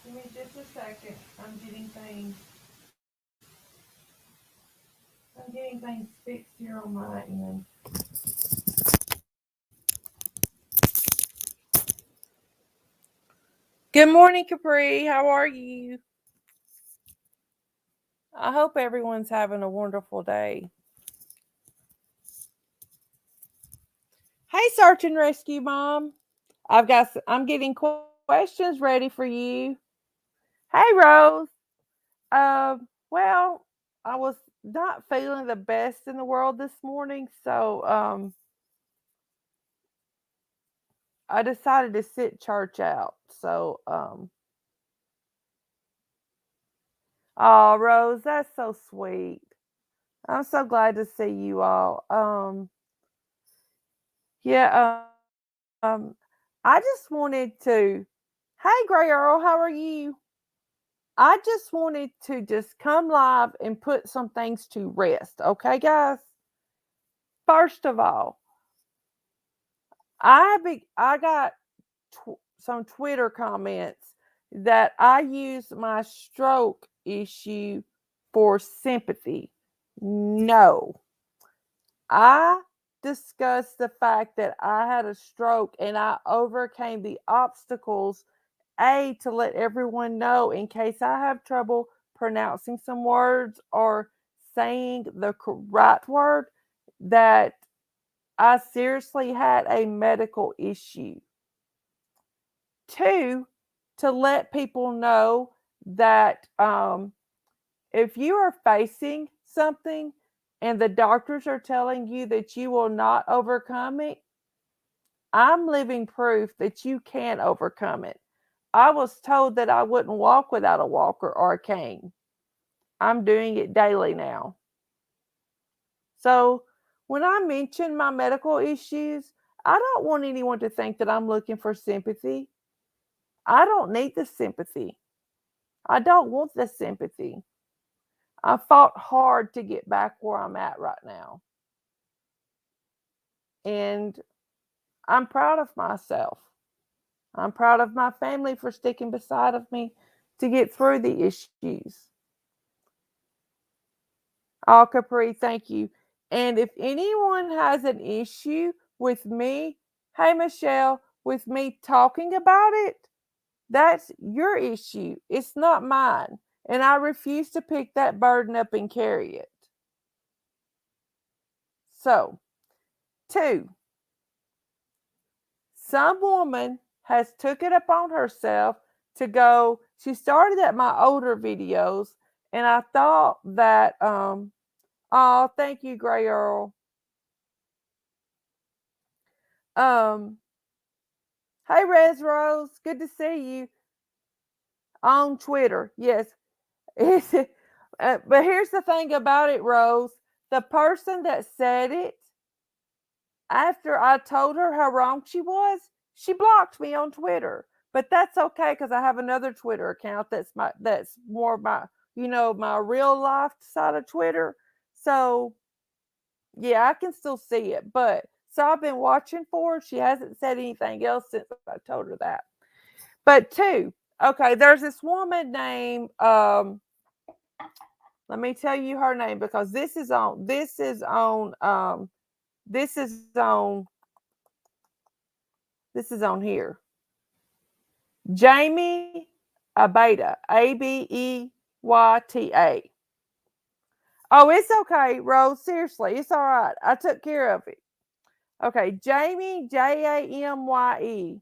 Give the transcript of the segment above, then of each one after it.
Give me just a second. I'm getting things fixed here on my end. Good morning, Capri. How are you? I hope everyone's having a wonderful day. Hey, Search and Rescue Mom. I'm getting questions ready for you. Hey, Rose. Well, I was not feeling the best in the world this morning, so I decided to sit church out. Oh, Rose, that's so sweet. I'm so glad to see you all. Yeah, I just wanted to. Hey, Gray Earl, how are you? I just wanted to just come live and put some things to rest. Okay, guys. First of all, I got some Twitter comments that I use my stroke issue for sympathy. No, I discussed the fact that I had a stroke and I overcame the obstacles, to let everyone know in case I have trouble pronouncing some words or saying the right word, that I seriously had a medical issue. Two, to let people know that if you are facing something and the doctors are telling you that you will not overcome it, I'm living proof that you can overcome it. I was told that I wouldn't walk without a walker or a cane. I'm doing it daily now. So, when I mention my medical issues, I don't want anyone to think that I'm looking for sympathy. I don't need the sympathy. I don't want the sympathy. I fought hard to get back where I'm at right now. And I'm proud of myself. I'm proud of my family for sticking beside of me to get through the issues. Oh, Capri, thank you. And if anyone has an issue with me, hey, Michelle, with me talking about it, that's your issue. It's not mine. And I refuse to pick that burden up and carry it. So, two, some woman has took it upon herself to go. She started at my older videos, and I thought that, oh, thank you, Gray Earl. Um, hey, Res Rose, good to see you on Twitter. Yes, but here's the thing about it, Rose. The person that said it, after I told her how wrong she blocked me on Twitter. But that's okay because I have another Twitter account that's more my my real life side of Twitter. So yeah, I can still see it. But so I've been watching for her. She hasn't said anything else since I told her that. But two, okay, there's this woman named let me tell you her name because this is on this is on here. Jamie Abeyta, Abeyta. Oh, it's okay, Rose. Seriously, it's all right. I took care of it. Okay, Jamie, Jamye.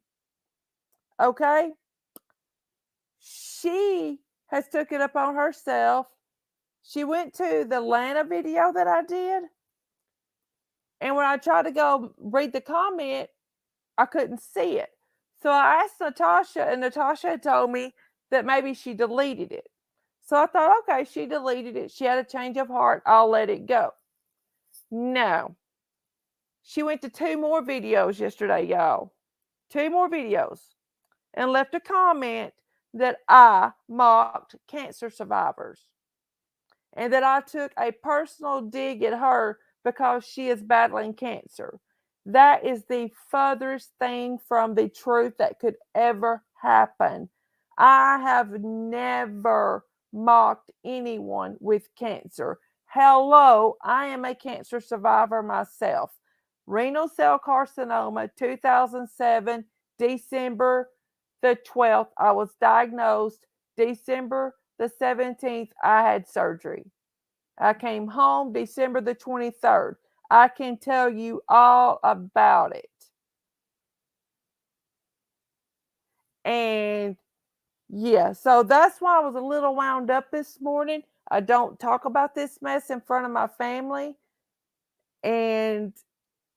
Okay, she has took it upon herself. She went to the Atlanta video that I did, and when I tried to go read the comment, I couldn't see it. So I asked Natasha, and Natasha told me that maybe she deleted it. So I thought, okay, she deleted it. She had a change of heart. I'll let it go. No. She went to two more videos yesterday, y'all. Two more videos. And left a comment that I mocked cancer survivors and that I took a personal dig at her because she is battling cancer. That is the furthest thing from the truth that could ever happen. I have never mocked anyone with cancer. Hello, I am a cancer survivor myself. Renal cell carcinoma, 2007, December the 12th. I was diagnosed. December the 17th, I had surgery. I came home December the 23rd. I can tell you all about it. And yeah, so that's why I was a little wound up this morning. I don't talk about this mess in front of my family. And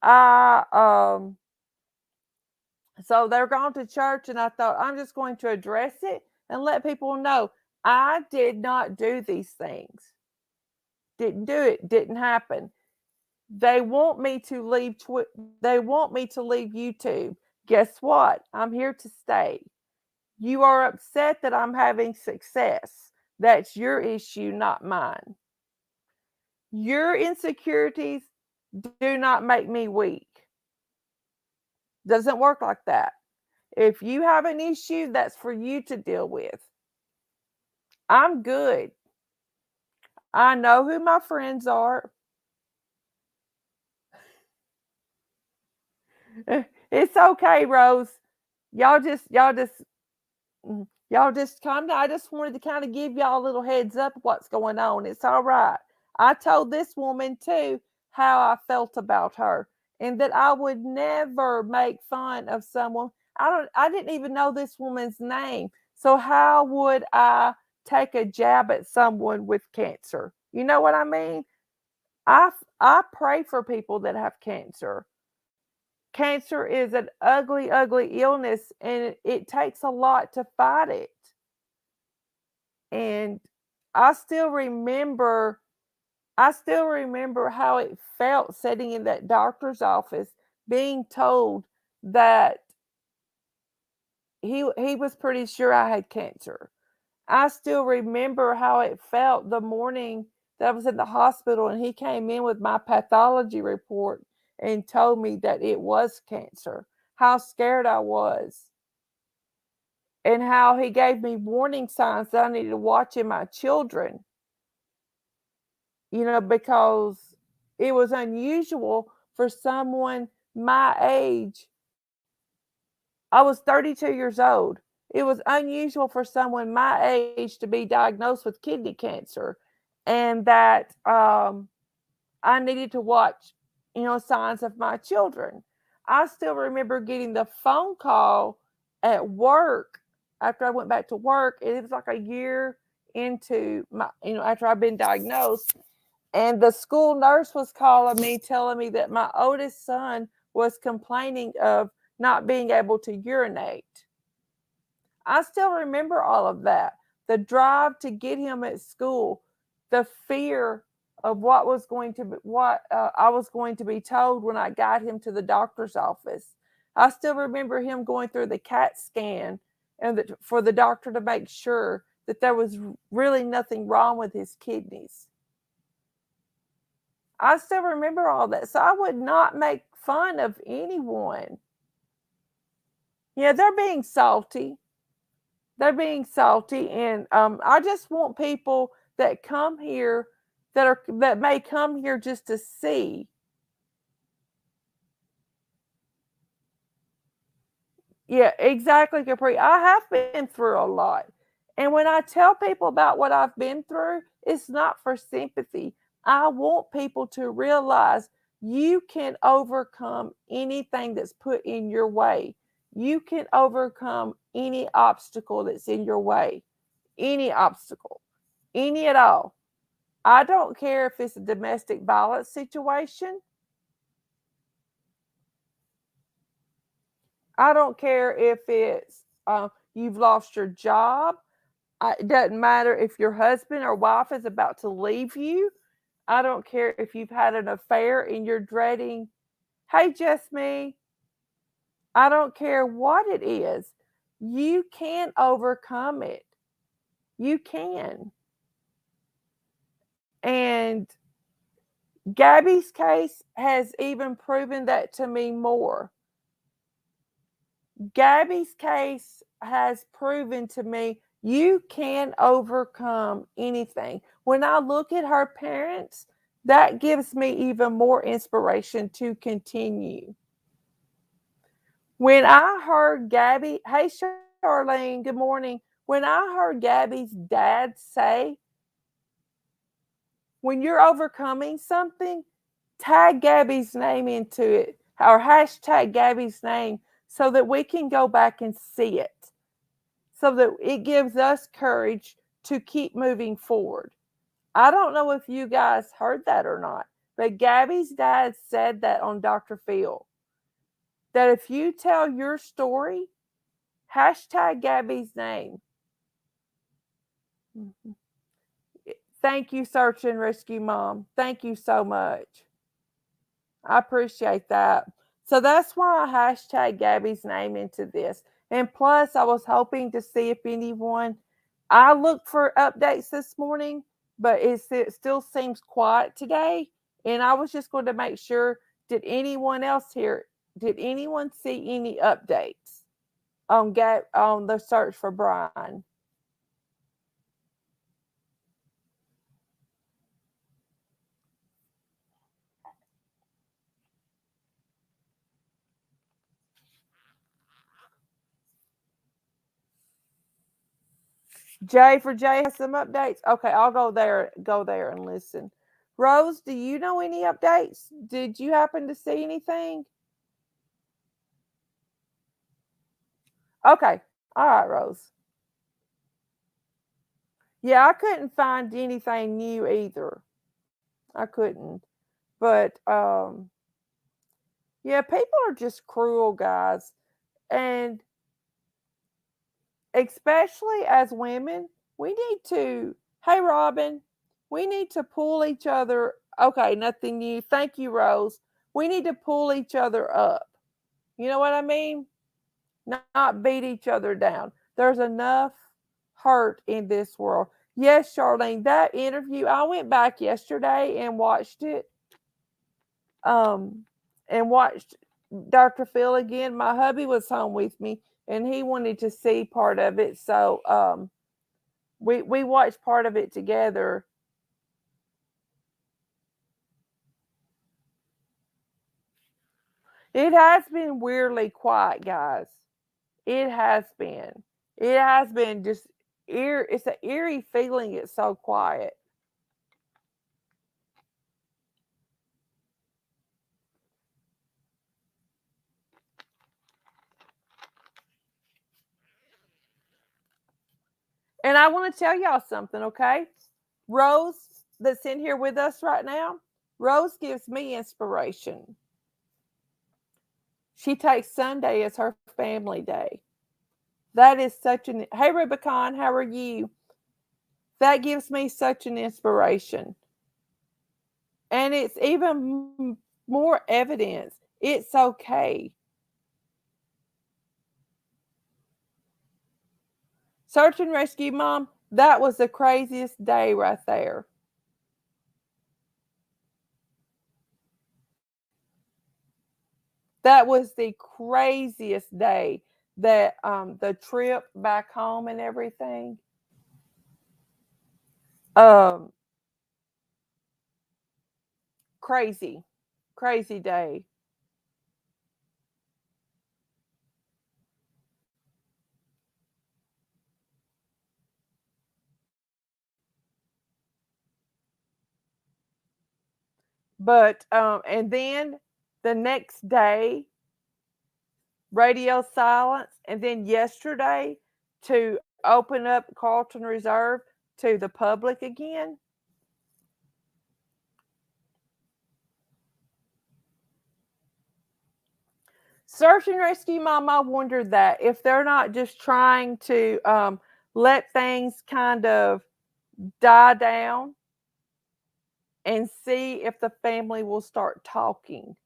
I so they're going to church and I thought I'm just going to address it and let people know I did not do these things. Didn't do it, didn't happen. They want me to leave they want me to leave YouTube. Guess what? I'm here to stay. You are upset that I'm having success. That's your issue, not mine. Your insecurities do not make me weak. Doesn't work like that. If you have an issue, that's for you to deal with. I'm good. I know who my friends are. It's okay, Rose. Y'all just y'all just calm down. I just wanted to kind of give y'all a little heads up of what's going on. It's all right. I told this woman too how I felt about her and that I would never make fun of someone. I didn't even know this woman's name. So how would I take a jab at someone with cancer? You know what I mean? I pray for people that have cancer. Cancer is an ugly, ugly illness, and it takes a lot to fight it. And I still remember I still remember how it felt sitting in that doctor's office being told that he was pretty sure I had cancer. I still remember how it felt the morning that I was in the hospital and he came in with my pathology report and told me that it was cancer. How scared I was. And how he gave me warning signs that I needed to watch in my children, because it was unusual for someone my age. I was 32 years old. It was unusual for someone my age to be diagnosed with kidney cancer, and that I needed to watch, signs of my children. I still remember getting the phone call at work after I went back to work. And it was like a year into after I've been diagnosed. And the school nurse was calling me, telling me that my oldest son was complaining of not being able to urinate. I still remember all of that. The drive to get him at school, the fear of what I was going to be told when I got him to the doctor's office. I still remember him going through the CAT scan and for the doctor to make sure that there was really nothing wrong with his kidneys. I still remember all that. So I would not make fun of anyone. Yeah, they're being salty. They're being salty, and I just want people that come here that may come here just to see. Yeah, exactly, Capri. I have been through a lot. And when I tell people about what I've been through, it's not for sympathy. I want people to realize you can overcome anything that's put in your way. You can overcome any obstacle that's in your way, any obstacle, any at all. I don't care if it's a domestic violence situation. I don't care if it's you've lost your job. It doesn't matter if your husband or wife is about to leave you. I don't care if you've had an affair and you're dreading, hey, just me. I don't care what it is. You can overcome it. You can. And Gabby's case has even proven that to me more. Gabby's case has proven to me you can overcome anything. When I look at her parents, that gives me even more inspiration to continue. When I heard Gabby, hey Charlene, good morning. When I heard Gabby's dad say, when you're overcoming something, tag Gabby's name into it or hashtag Gabby's name so that we can go back and see it, so that it gives us courage to keep moving forward. I don't know if you guys heard that or not, but Gabby's dad said that on Dr. Phil, that if you tell your story, hashtag Gabby's name. Mhm. Thank you, Search and Rescue Mom. Thank you so much. I appreciate that. So that's why I hashtag Gabby's name into this. And plus, I was hoping to see if anyone, I looked for updates this morning, but it still seems quiet today. And I was just going to make sure, did anyone else here, did anyone see any updates on the search for Brian? Jay for Jay has some updates. Okay, I'll go there and listen. Rose, do you know any updates? Did you happen to see anything? Okay. All right, Rose. Yeah, I couldn't find anything new either. I couldn't. But yeah, people are just cruel, guys. And especially as women, we need to, hey Robin, we need to pull each other. Okay, nothing new. Thank you, Rose. We need to pull each other up. You know what I mean? Not beat each other down. There's enough hurt in this world. Yes, Charlene, that interview, I went back yesterday and watched it. Um, and watched Dr. Phil again. My hubby was home with me and he wanted to see part of it. So we watched part of it together. It has been weirdly quiet, guys. It has been. It has been just it's an eerie feeling it's so quiet. And I want to tell y'all something, okay? Rose, that's in here with us right now, Rose gives me inspiration. She takes Sunday as her family day. That is such an, hey, Rubicon, how are you? That gives me such an inspiration. And it's even more evidence. It's okay. Search and rescue, Mom, that was the craziest day right there. That was the craziest day, that the trip back home and everything. Um Crazy. Crazy day. But and then the next day, radio silence, and then yesterday to open up Carlton Reserve to the public again. Search and rescue, Mom, I wondered that if they're not just trying to let things kind of die down and see if the family will start talking.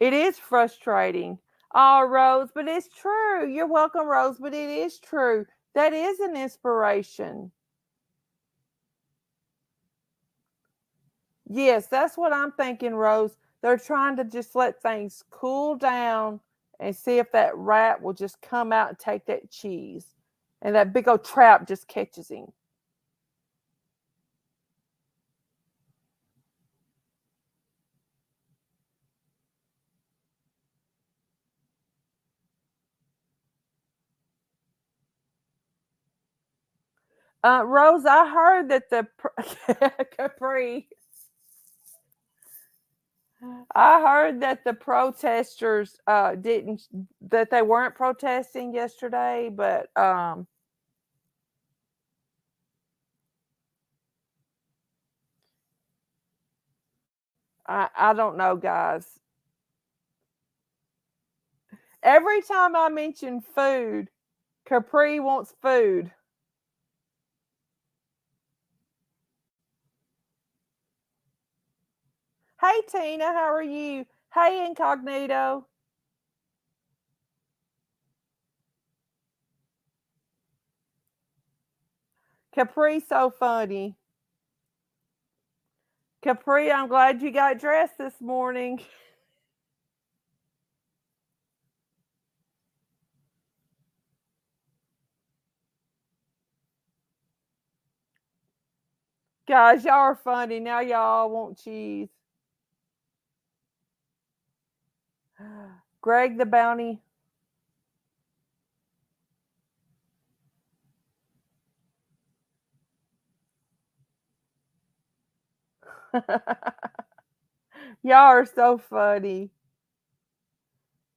It is frustrating. Oh, Rose, but it's true. You're welcome, Rose, but it is true. That is an inspiration. Yes, that's what I'm thinking, Rose. They're trying to just let things cool down and see if that rat will just come out and take that cheese. And that big old trap just catches him. Rose, I heard that the Capri. I heard that the protesters didn't that they weren't protesting yesterday, but I don't know, guys. Every time I mention food, Capri wants food. Hey Tina, how are you? Hey Incognito. Capri so funny. Capri, I'm glad you got dressed this morning. Guys, y'all are funny. Now y'all want cheese. Greg the Bounty. Y'all are so funny.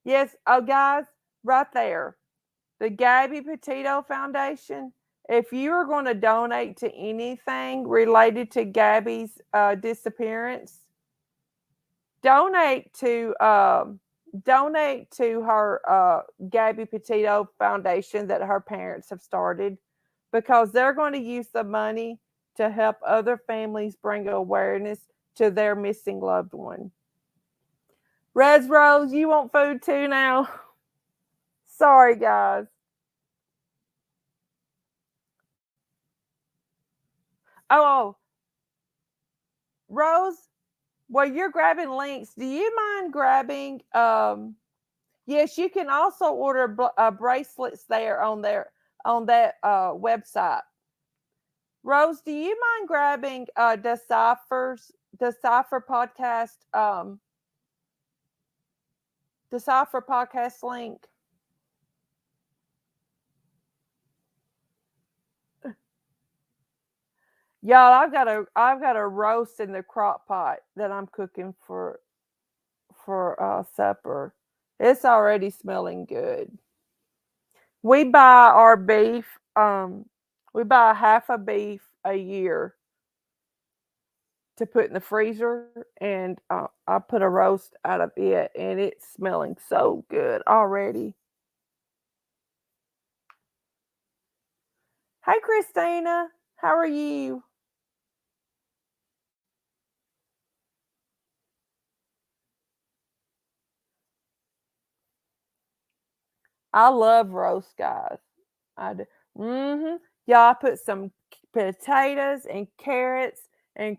Yes, oh guys, right there. The Gabby Petito Foundation. If you are going to donate to anything related to Gabby's disappearance, donate to donate to her Gabby Petito Foundation that her parents have started, because they're going to use the money to help other families bring awareness to their missing loved one. Res Rose, you want food too now? Sorry, guys. Oh, Rose, while you're grabbing links, do you mind grabbing? Yes, you can also order bracelets there on that website. Rose, do you mind grabbing Decipher podcast Decipher podcast link? Y'all, I've got a roast in the crock pot that I'm cooking for supper. It's already smelling good. We buy our beef. We buy half a beef a year to put in the freezer, and I put a roast out of it, and it's smelling so good already. Hey, Christina, how are you? I love roast, guys. I do. Mm-hmm. Y'all put some potatoes and carrots and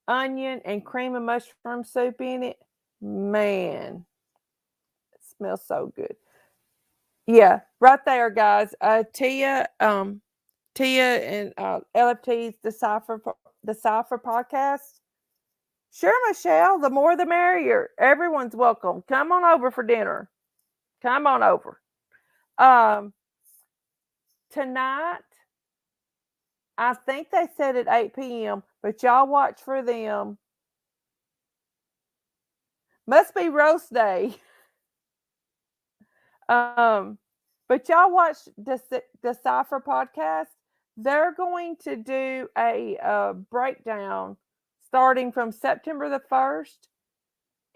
onion and cream of mushroom soup in it. Man, it smells so good. Yeah, right there, guys. Tia and LFT's Decipher podcast. Sure, Michelle. The more the merrier. Everyone's welcome. Come on over for dinner. Come on over. Um, Tonight, I think they said at 8 p.m., but y'all watch for them. Must be roast day. Um, but y'all watch Decipher podcast. They're going to do a breakdown starting from September the 1st,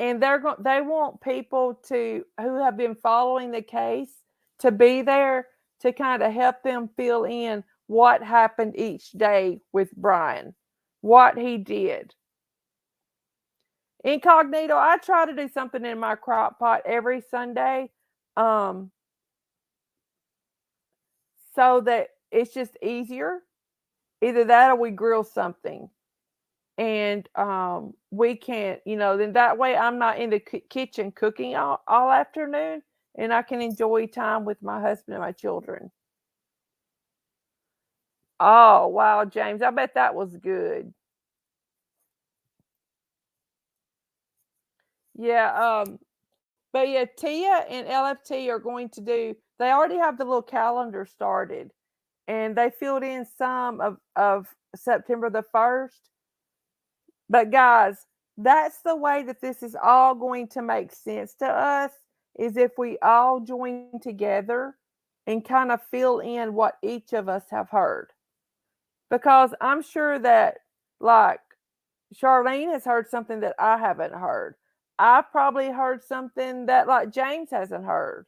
and they want people to who have been following the case to be there to kind of help them fill in what happened each day with Brian, what he did. Incognito, I try to do something in my crock pot every Sunday, um, so that it's just easier. Either that or we grill something. And we can't, then that way I'm not in the kitchen cooking all afternoon and I can enjoy time with my husband and my children. Oh, wow, James, I bet that was good. Yeah, but yeah, Tia and LFT are going to do, they already have the little calendar started and they filled in some of September the 1st. But guys, that's the way that this is all going to make sense to us is if we all join together and kind of fill in what each of us have heard. Because I'm sure that like Charlene has heard something that I haven't heard. I've probably heard something that like James hasn't heard.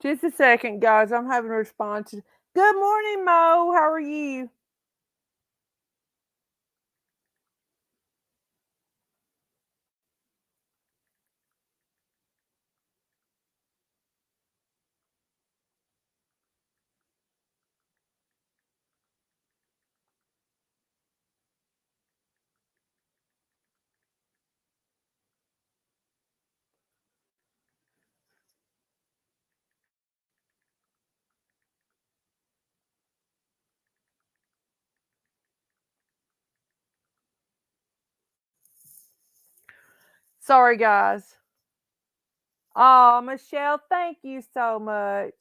Just a second, guys. I'm having a response. Good morning, Mo. How are you? Sorry, guys. Oh, Michelle, thank you so much.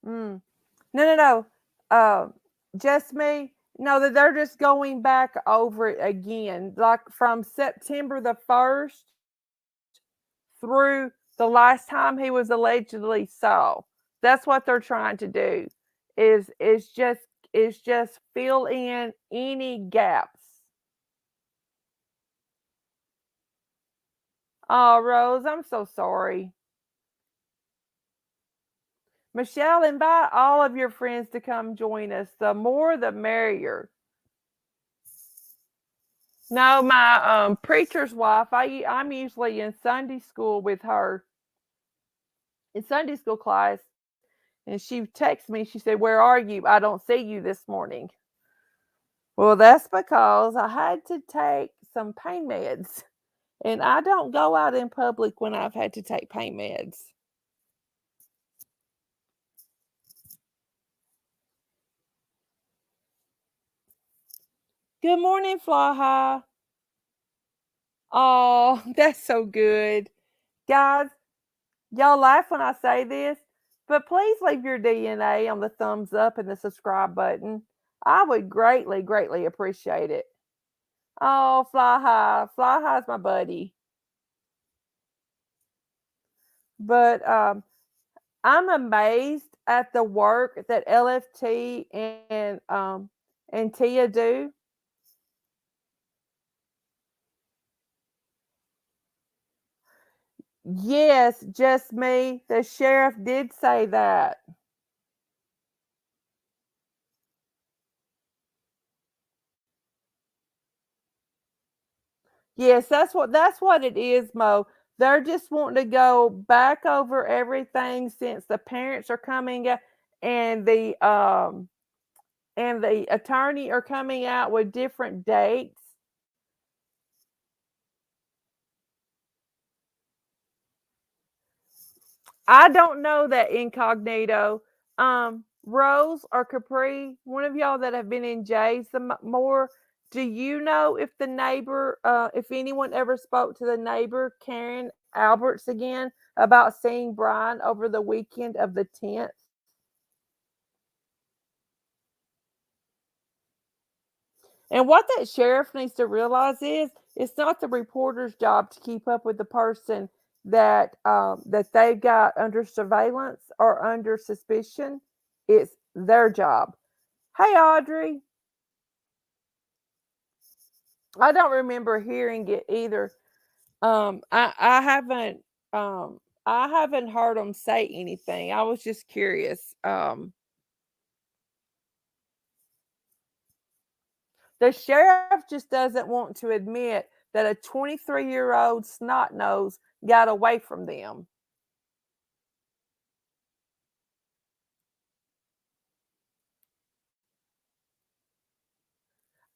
Mm. No, no, no. Just me. No, that they're just going back over it again, like from September the 1st through the last time he was allegedly saw. That's what they're trying to do. Is just fill in any gaps. Oh, Rose, I'm so sorry. Michelle, invite all of your friends to come join us. The more, the merrier. No, my preacher's wife. I'm usually in Sunday school with her in Sunday school class, and she texted me. She said, "Where are you? I don't see you this morning." Well, that's because I had to take some pain meds, and I don't go out in public when I've had to take pain meds. Good morning, Fly High. Oh, that's so good, guys. Y'all laugh when I say this, but please leave your DNA on the thumbs up and the subscribe button. I would greatly, greatly appreciate it. Oh, Fly High. Fly High's my buddy. But I'm amazed at the work that LFT and Tia do. Yes, just me. The sheriff did say that. Yes, that's what it is, Mo. They're just wanting to go back over everything since the parents are coming and the attorney are coming out with different dates. I don't know that incognito. Rose or Capri, one of y'all that have been in Jay's more, do you know if the neighbor, if anyone ever spoke to the neighbor, Karen Alberts, again about seeing Brian over the weekend of the 10th? And what that sheriff needs to realize is it's not the reporter's job to keep up with the person that they've got under surveillance or under suspicion. It's their job. Hey, Audrey. I don't remember hearing it either. I haven't heard them say anything. I was just curious. The sheriff just doesn't want to admit that a 23-year-old snot nose got away from them.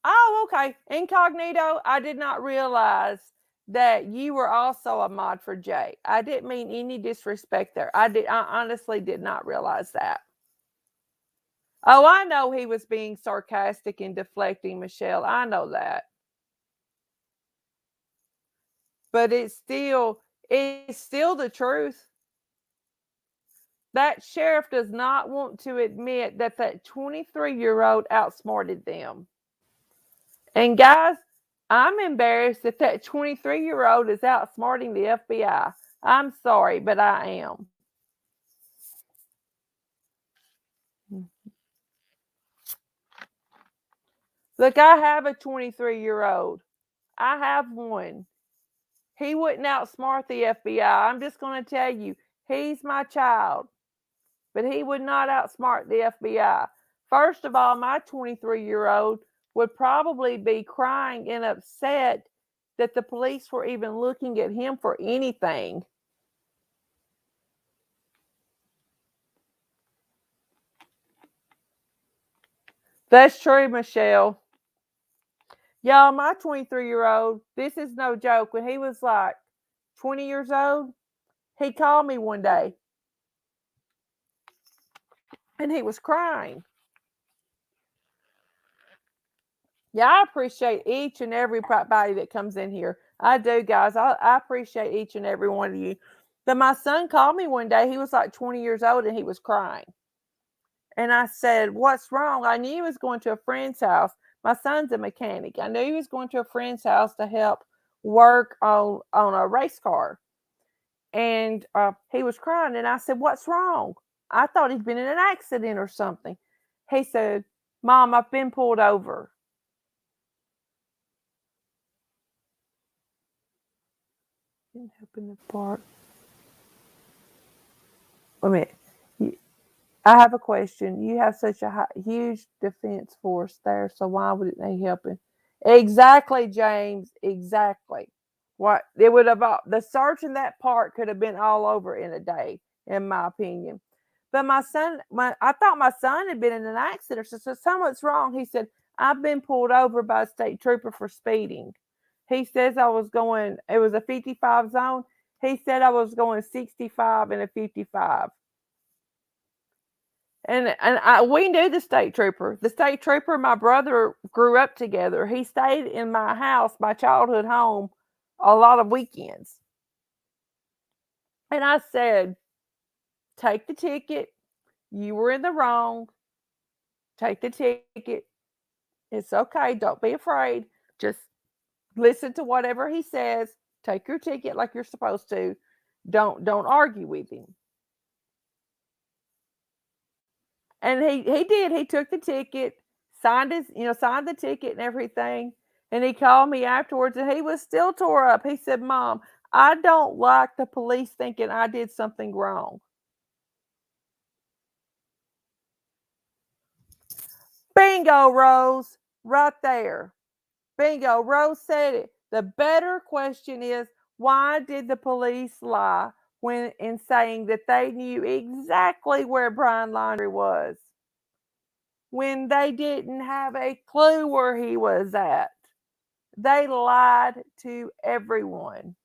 Oh, okay. Incognito, I did not realize that you were also a mod for Jay. I didn't mean any disrespect there. I honestly did not realize that. Oh, I know he was being sarcastic and deflecting, Michelle. I know that. But it's still the truth. That sheriff does not want to admit that that 23-year-old outsmarted them. And guys, I'm embarrassed that that 23-year-old is outsmarting the FBI. I'm sorry, but I am. Look, I have a 23-year-old. I have one. He wouldn't outsmart the FBI. I'm just going to tell you, he's my child, but he would not outsmart the FBI. First of all, my 23-year-old would probably be crying and upset that the police were even looking at him for anything. That's true, Michelle. Y'all, my 23-year-old, this is no joke. When he was like 20 years old, he called me one day and he was crying. Yeah, I appreciate each and everybody that comes in here. I do, guys. I appreciate each and every one of you. But my son called me one day. He was like 20 years old and he was crying. And I said, "What's wrong?" I knew he was going to a friend's house. My son's a mechanic. I knew he was going to a friend's house to help work on a race car. And he was crying. And I said, "What's wrong?" I thought he'd been in an accident or something. He said, "Mom, I've been pulled over." Didn't help in the park. Wait a minute. I have a question. You have such a huge defense force there, so why wouldn't they help him? Exactly, James. Exactly. What it would have the search in that park could have been all over in a day, in my opinion. But my son, I thought my son had been in an accident. So son, what's wrong? He said, "I've been pulled over by a state trooper for speeding." He says I was going. It was a 55 zone. He said I was going 65 in a 55. We knew the state trooper. The state trooper and my brother grew up together. He stayed in my house, my childhood home, a lot of weekends. And I said, "Take the ticket. You were in the wrong. Take the ticket. It's okay. Don't be afraid. Just listen to whatever he says. Take your ticket like you're supposed to. Don't argue with him." And he did. He took the ticket, signed the ticket and everything. And he called me afterwards and he was still tore up. He said, "Mom, I don't like the police thinking I did something wrong." Bingo, Rose. Right there. Bingo. Rose said it. The better question is, why did the police lie when in saying that they knew exactly where Brian Laundrie was when they didn't have a clue where he was at? They lied to everyone.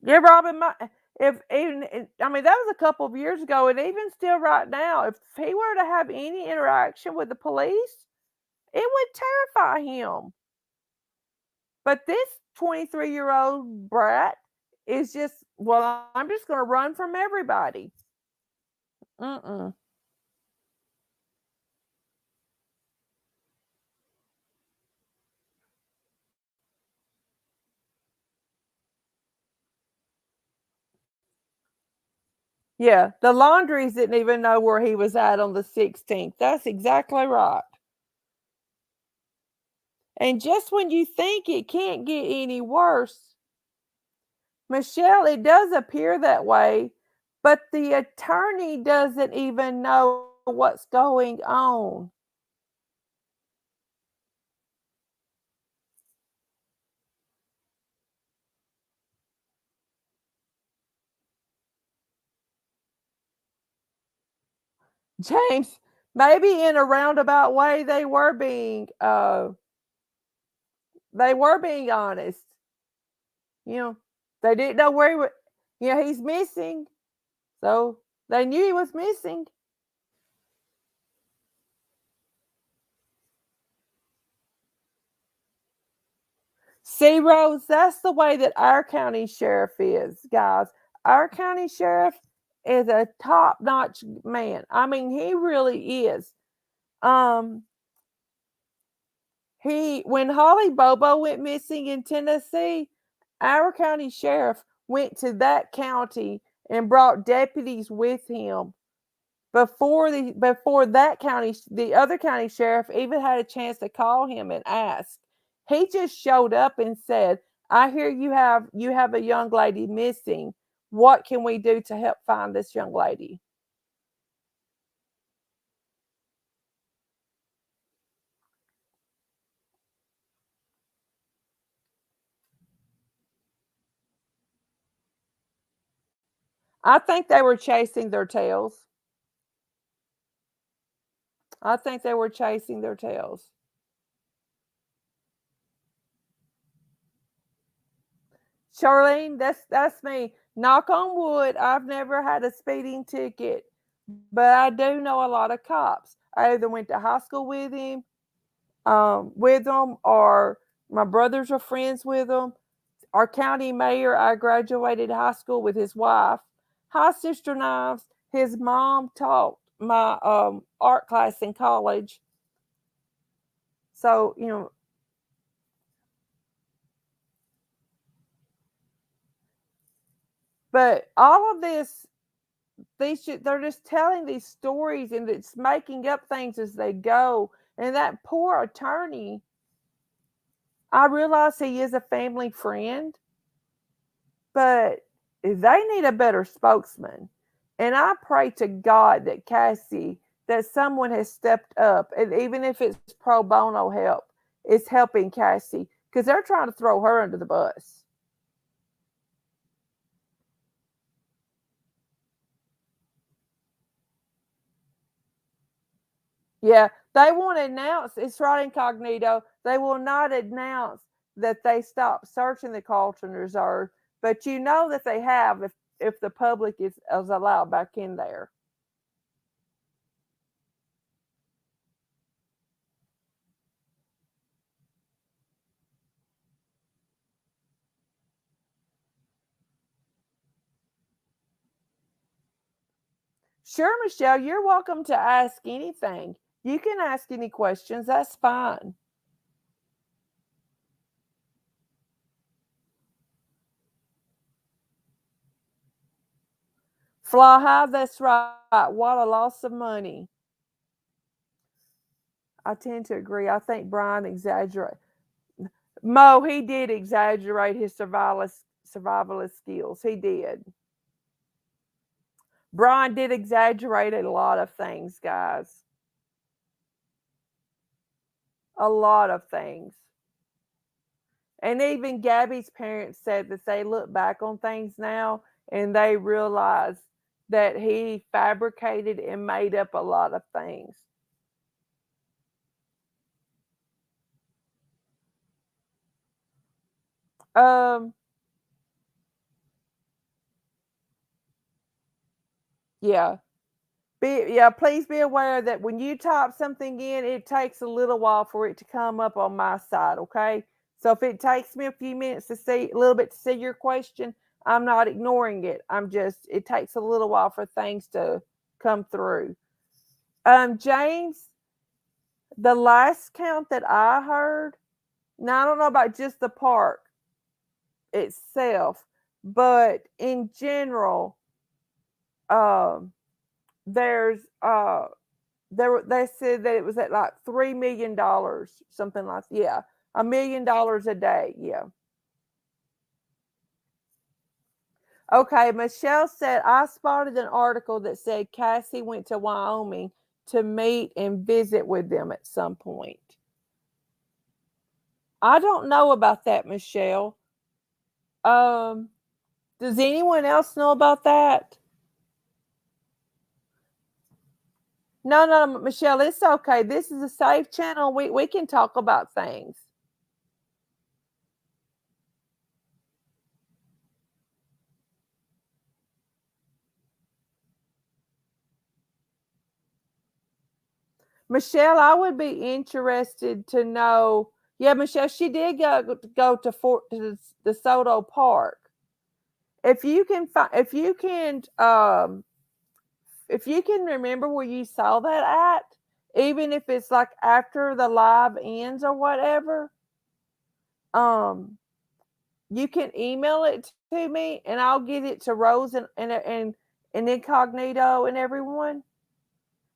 Yeah, Robin, If even I mean, that was a couple of years ago, and even still right now, if he were to have any interaction with the police, it would terrify him. But this 23-year-old brat is just, "Well, I'm just gonna run from everybody." Mm-mm. Yeah, the laundries didn't even know where he was at on the 16th. That's exactly right. And just when you think it can't get any worse, Michelle, it does appear that way, but the attorney doesn't even know what's going on. James, maybe in a roundabout way they were being honest. You know, they didn't know where he was. You know, he's missing. So they knew he was missing. See, Rose, that's the way that our county sheriff is, guys. Our county sheriff is a top-notch man. I mean, he really is. Um, he when Holly Bobo went missing in Tennessee, our county sheriff went to that county and brought deputies with him before that county the other county sheriff even had a chance to call him and ask. He just showed up and said, "I hear you have a young lady missing. What can we do to help find this young lady?" I think they were chasing their tails. I think they were chasing their tails. Charlene, that's me. Knock on wood, I've never had a speeding ticket, but I do know a lot of cops. I either went to high school with them, or my brothers are friends with them. Our county mayor, I graduated high school with his wife. Hi, Sister Knives. His mom taught my art class in college. So, but all of this, they're just telling these stories and it's making up things as they go. And that poor attorney, I realize he is a family friend, but they need a better spokesman. And I pray to God that that someone has stepped up, and even if it's pro bono help, is helping Cassie because they're trying to throw her under the bus. Yeah, they won't announce it's right incognito. They will not announce that they stopped searching the Carlton Reserve, but you know that they have if the public is allowed back in there. Sure, Michelle, you're welcome to ask anything. You can ask any questions. That's fine. Fly high, that's right. What a loss of money. I tend to agree. I think Brian exaggerated. Mo, he did exaggerate his survivalist skills. He did. Brian did exaggerate a lot of things, guys. A lot of things. And even Gabby's parents said that they look back on things now and they realize that he fabricated and made up a lot of things. Um, Yeah. Please be aware that when you type something in, it takes a little while for it to come up on my side, okay? So if it takes me a few minutes to see a little bit to see your question, I'm not ignoring it. It takes a little while for things to come through. James, the last count that I heard, now I don't know about just the park itself, but in general, um, there's they said that it was at like $3 million, something like, yeah, $1 million a day. Yeah. Okay, Michelle said I spotted an article that said Cassie went to Wyoming to meet and visit with them at some point. I don't know about that, Michelle. Um, does anyone else know about that? No, no, Michelle, it's okay. This is a safe channel. We can talk about things. Michelle, I would be interested to know. Yeah, Michelle, she did go to Fort to the Soto Park. If you can find, if you can remember where you saw that at, even if it's like after the live ends or whatever, um, you can email it to me and I'll get it to Rose and Incognito and everyone.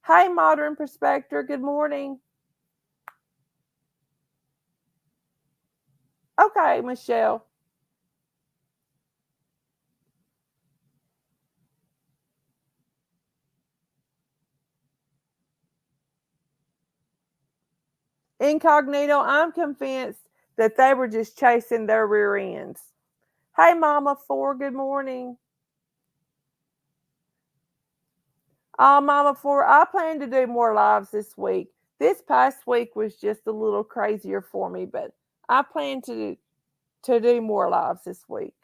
Hey, Modern Perspector, good morning. Okay, Michelle. Incognito, I'm convinced that they were just chasing their rear ends. Hey, Mama Four, good morning. Mama Four, I plan to do more lives this week. This past week was just a little crazier for me, but I plan to do more lives this week.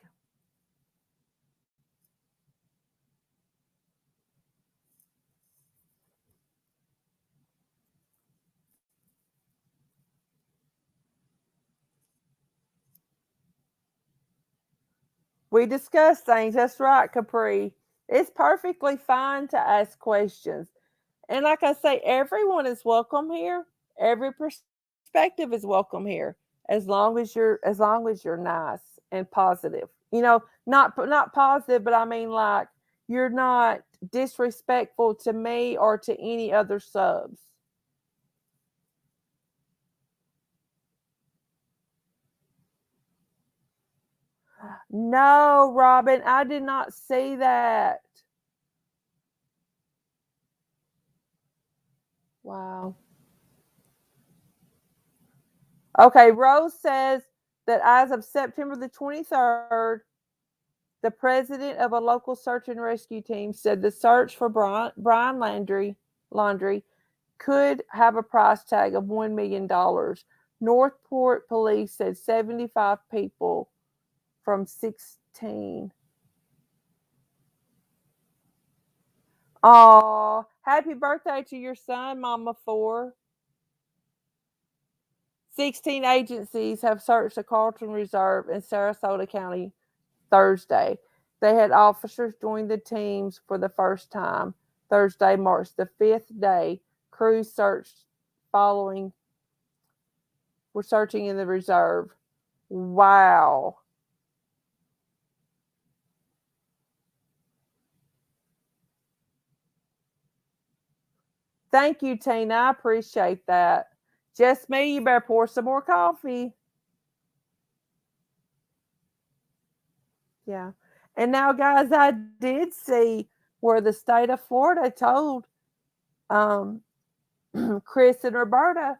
We discuss things. That's right, Capri. It's perfectly fine to ask questions. And like I say, everyone is welcome here. Every perspective is welcome here, as long as you're nice and positive. Not positive, but I mean like you're not disrespectful to me or to any other subs. No, Robin, I did not see that. Wow. Okay, Rose says that as of September the 23rd, the president of a local search and rescue team said the search for Brian Laundrie could have a price tag of $1 million. Northport police said 75 people from 16. Oh, happy birthday to your son, Mama Four. 16 agencies have searched the Carlton Reserve in Sarasota County Thursday. They had officers join the teams for the first time. Thursday marks the fifth day crews searched following were searching in the reserve. Wow. Thank you, Tina. I appreciate that. Just me, you better pour some more coffee. Yeah. And now, guys, I did see where the state of Florida told um, Chris and Roberta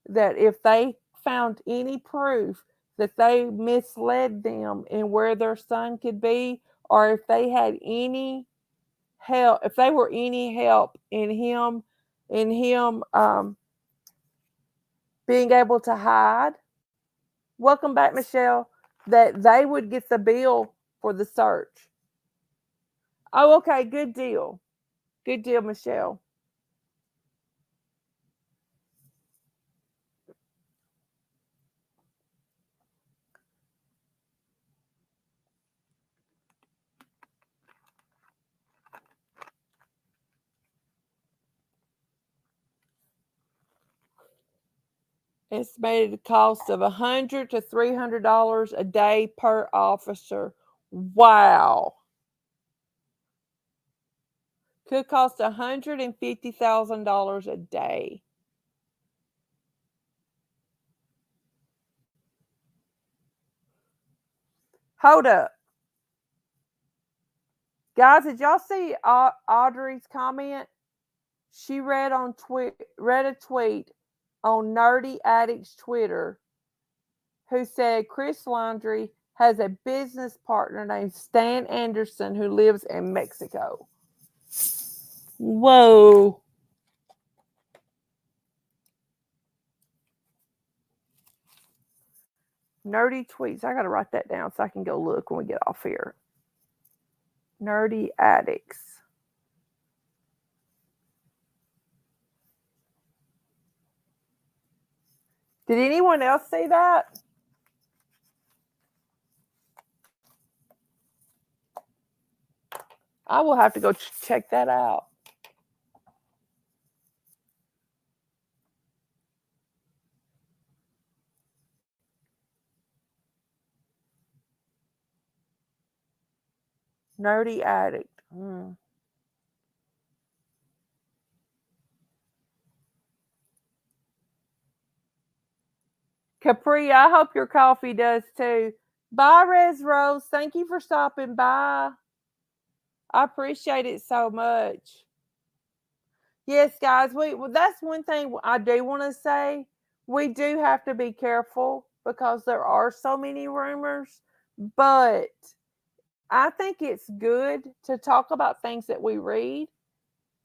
that if they found any proof that they misled them in where their son could be, or if they had any help, if they were any help in him being able to hide, welcome back, Michelle, that they would get the bill for the search. Oh, okay, good deal. Good deal, Michelle. Estimated cost of $100 to $300 a day per officer. Wow. Could cost $150,000 a day. Hold up. Guys, did y'all see Audrey's comment? She read a tweet on Nerdy Addict's Twitter who said Chris Laundrie has a business partner named Stan Anderson who lives in Mexico. Whoa. Nerdy tweets. I got to write that down so I can go look when we get off here. Nerdy Addicts. Did anyone else see that? I will have to go check that out. Nerdy Addict. Capri, I hope your coffee does too. Bye, Res Rose. Thank you for stopping by. I appreciate it so much. Yes, guys, that's one thing I do want to say. We do have to be careful because there are so many rumors, but I think it's good to talk about things that we read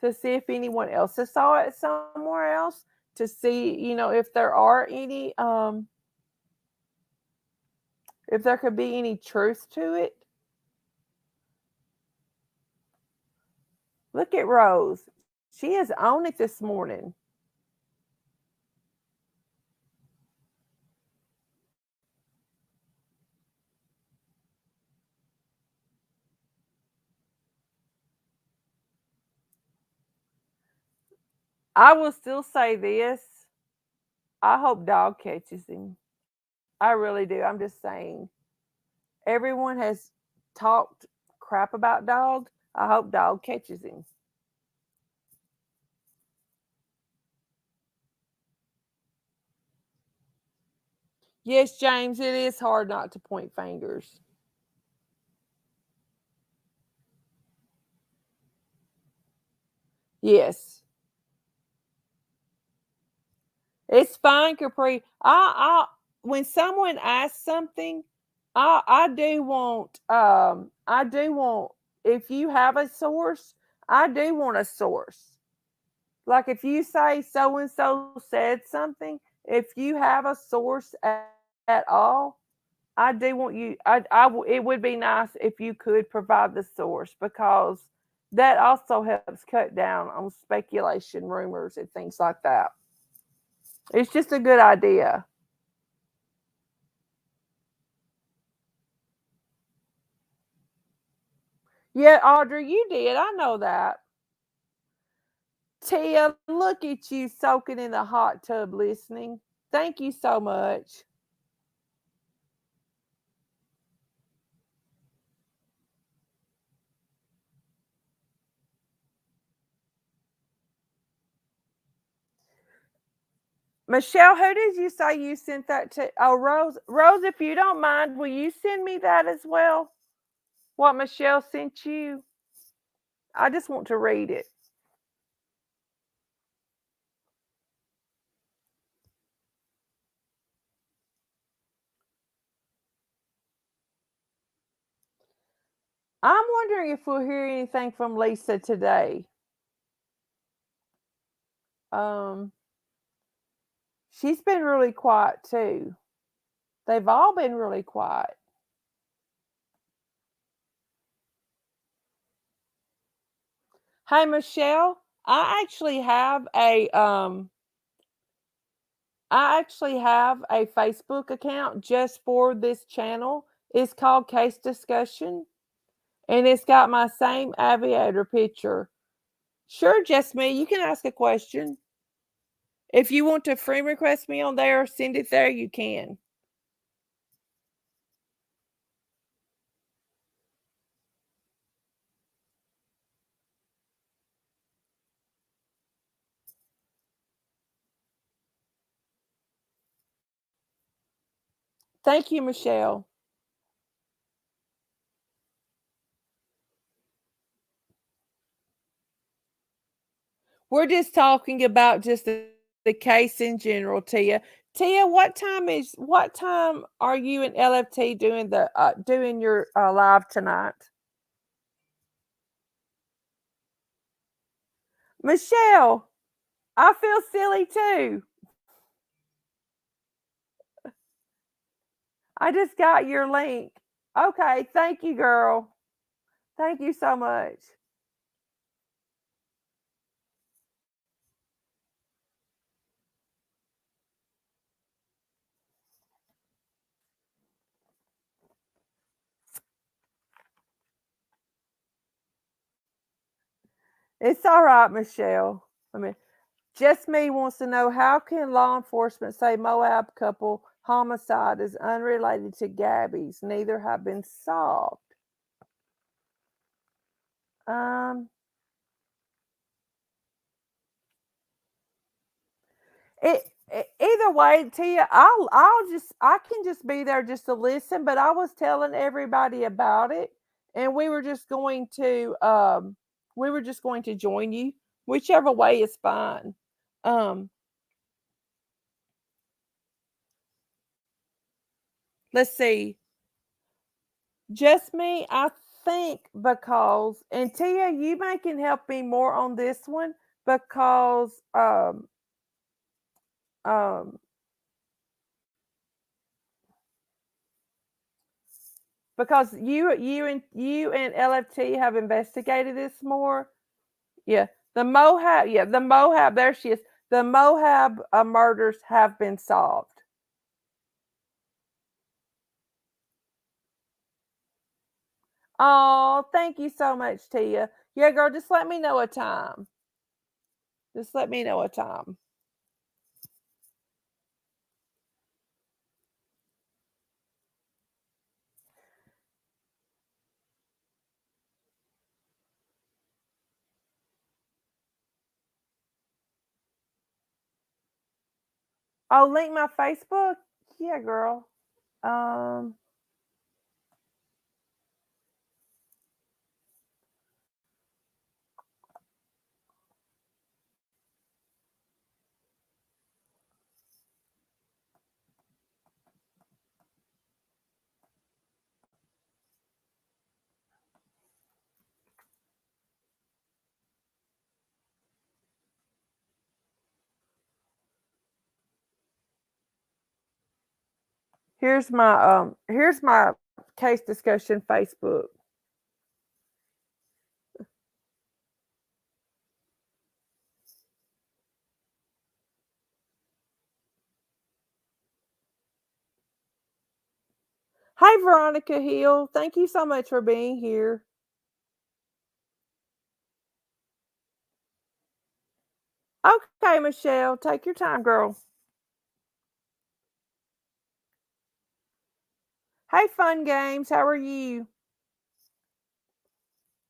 to see if anyone else has saw it somewhere else, to see, if there are any if there could be any truth to it. Look at Rose. She is on it this morning. I will still say this. I hope Dog catches him. I really do. I'm just saying. Everyone has talked crap about Dog. I hope Dog catches him. Yes, James, it is hard not to point fingers. Yes. It's fine, Capri. When someone asks something, I do want, if you have a source, I do want a source. Like if you say so and so said something, if you have a source at all, I do want you. It would be nice if you could provide the source, because that also helps cut down on speculation, rumors, and things like that. It's just a good idea. Yeah, Audrey, you did. I know that. Tia, look at you soaking in the hot tub listening. Thank you so much. Michelle, who did you say you sent that to? Oh, Rose. Rose, if you don't mind, will you send me that as well? What Michelle sent you? I just want to read it. I'm wondering if we'll hear anything from Lisa today. Um, she's been really quiet too. They've all been really quiet. Hey, Michelle, I actually have a Facebook account just for this channel. It's called Case Discussion, and it's got my same aviator picture. Sure, just me. You can ask a question. If you want to friend request me on there, send it there, you can. Thank you, Michelle. We're just talking about just the case in general, Tia. Tia, what time are you and LFT doing your live tonight? Michelle, I feel silly too. I just got your link. Okay, thank you, girl. Thank you so much. It's all right, Michelle. I mean, Just Me wants to know how can law enforcement say Moab couple homicide is unrelated to Gabby's? Neither have been solved. Um, either way, Tia, I can just be there just to listen. But I was telling everybody about it, and we were just going to join you, whichever way is fine. Um, let's see. Just me, I think because and Tia, you may can help me more on this one because um because you and LFT have investigated this more. Yeah. The Moab, there she is. The Moab murders have been solved. Oh, thank you so much, Tia. Yeah, girl, just let me know a time. Just let me know a time. Oh, link my Facebook? Yeah, girl. Um, here's my case discussion Facebook. Hi Veronica Hill. Thank you so much for being here. Okay, Michelle, take your time, girl. Hey Fun Games, how are you?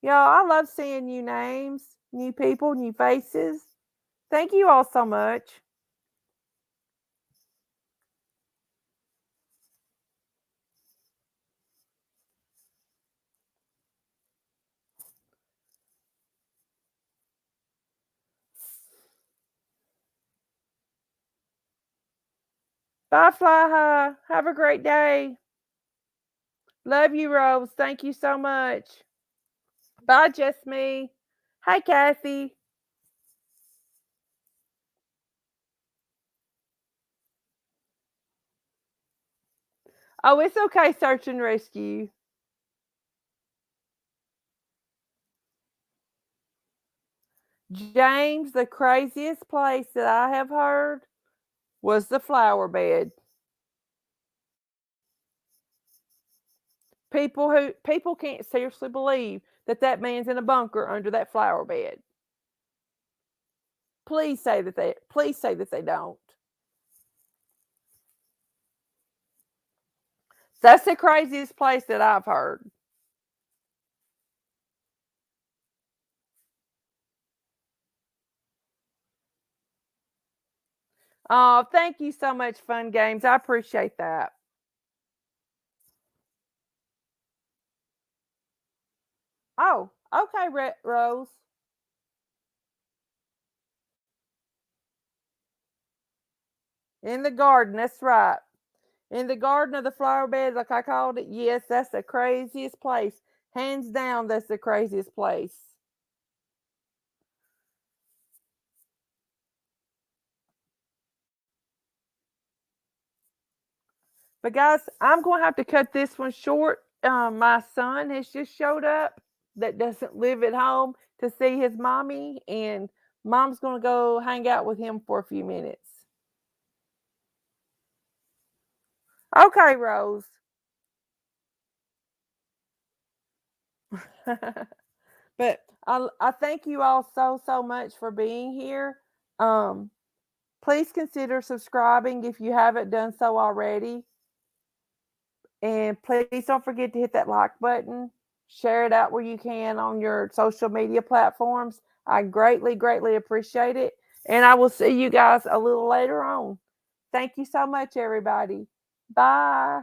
Y'all, I love seeing new names, new people, new faces. Thank you all so much. Bye, Fly High. Have a great day. Love you, Rose. Thank you so much. Bye, Just Me. Hi, Kathy. Oh, it's okay, search and rescue. James, the craziest place that I have heard was the flower bed. People can't seriously believe that that man's in a bunker under that flower bed. Please say that they don't. That's the craziest place that I've heard. Oh, thank you so much, Fun Games. I appreciate that. Oh, okay, Rose. In the garden, that's right. In the garden of the flower bed, like I called it. Yes, that's the craziest place. Hands down, that's the craziest place. But guys, I'm going to have to cut this one short. My son has just showed up that doesn't live at home to see his mommy, and mom's going to go hang out with him for a few minutes. Okay, Rose. But I thank you all so much for being here. Um, Please consider subscribing if you haven't done so already. And please don't forget to hit that like button. Share it out where you can on your social media platforms. I greatly appreciate it. And I will see you guys a little later on. Thank you so much, everybody. Bye.